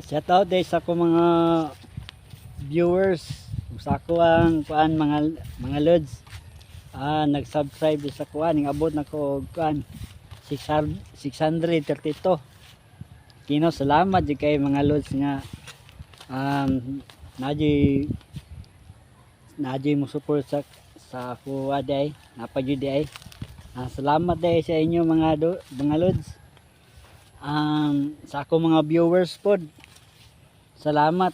Shout out day sa ko mga viewers sa ko ang kuan mga lods. Nag-subscribe sa kuan ning abot na ko kuan 632. Kino salamat di kay mga lods nga naji mo support sa ako day napagid day. Salamat day sa inyo mga lods. Sa ako mga viewers pod, salamat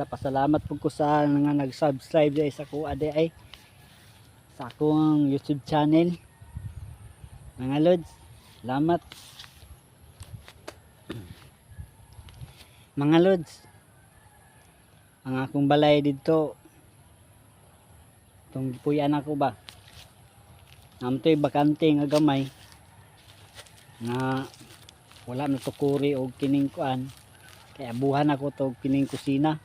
pasalamat po ko sa nga nag-subscribe day sa ko ay sa akong YouTube channel mga lods. Salamat mga lods. Ang akong balay dito itong puyan ako ba namtoy bakante nga gamay nga wala na tukuri o kining kuan kaya abuhan ako to kining kusina.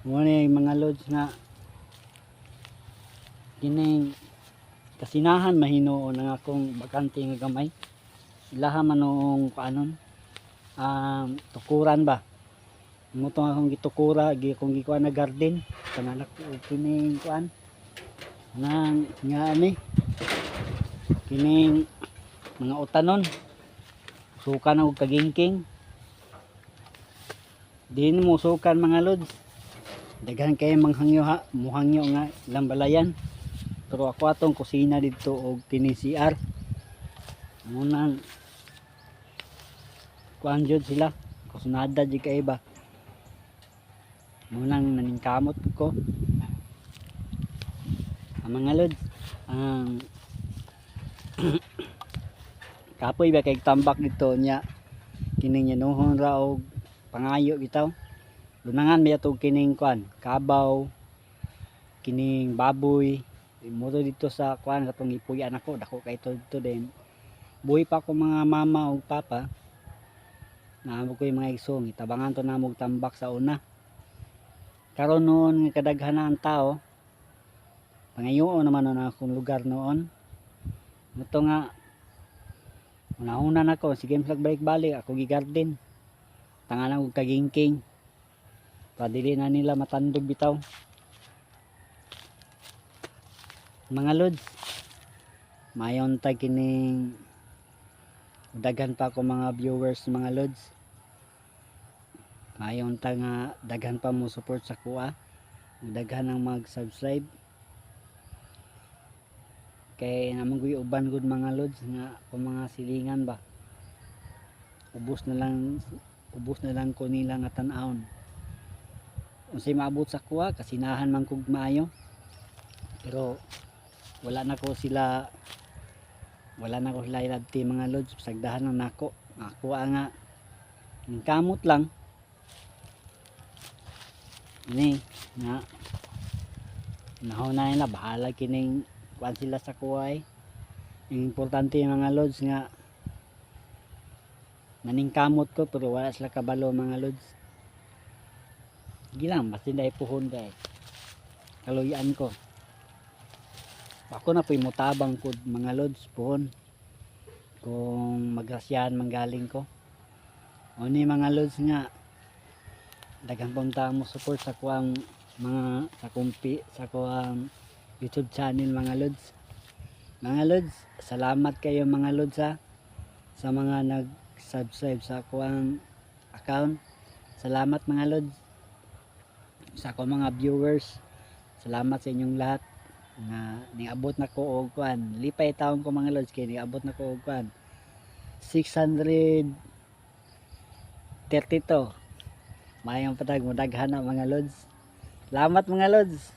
Muna mga lods nga kining kasinahan mahinoon ang akong bakante nga gamay ilaha manong kuanon tukuran ba mutong akong gitukura akong gikuan na garden kananak kining kuan nang nga ani kining mga utanon sukan og kagingking din mo sukan mga lods daghan kay manghangyo muhangyo nga ilang balayan pero ako atong kusina dito og kini CR munang kuan jud sila kusunada di kay ba munang naningkamot ko ang mga lods kapoy ba kay tambak dito nya kining yanuhon ra og pangayo bitaw lunangan biya to kining kuan kabaw kining baboy moto dito sa kuan katong ipuyan ako dako kay to dito din buhi pa ko mga mama o papa naamo ko yung mga igsong itabangan to namog tambak sa una karon noon kadaghan ang tao pangayoon naman na akong lugar noon ito nga unahunan ako sige balik-balik ako gigarden tangalan og kagingking padili na nila matandog bitaw mga lods. Mayon ta kining daghan pa ko mga viewers mga lods. Mayon ta nga daghan pa mo support sa kuha daghan ang mag-subscribe kay namang guy uban gud mga lods nga kung mga silingan ba ubos na lang ko nila nga tan-awon unsay maabot sa kuha kasinahan man kog maayo pero wala na ko sila ilabti mga lods sagdahan lang nako ako nga ang kamot lang ini nga nahuna na bahala kining kuan sila sa kuhay. Ang importante yung mga lods nga maningkamot ko pero wala sila kabalo mga lods. Sige lang basta hindi puhon kay kaluyan ko. Ako na po'y mutabang ko mga lods puhon kung magrasyahan manggaling ko. O ni mga lods nga daghang punta mo support sa kuang mga sa kuang YouTube channel mga lods. Mga lods, salamat kayo mga lods sa mga nag-subscribe sa kuang account. Salamat mga lods sa ako mga viewers. Salamat sa inyong lahat nga niabot na ko og kuan lipay taon ko mga lods kay niabot na ko og kuan 632 mayang patag mo daghan na mga lods. Salamat mga lods.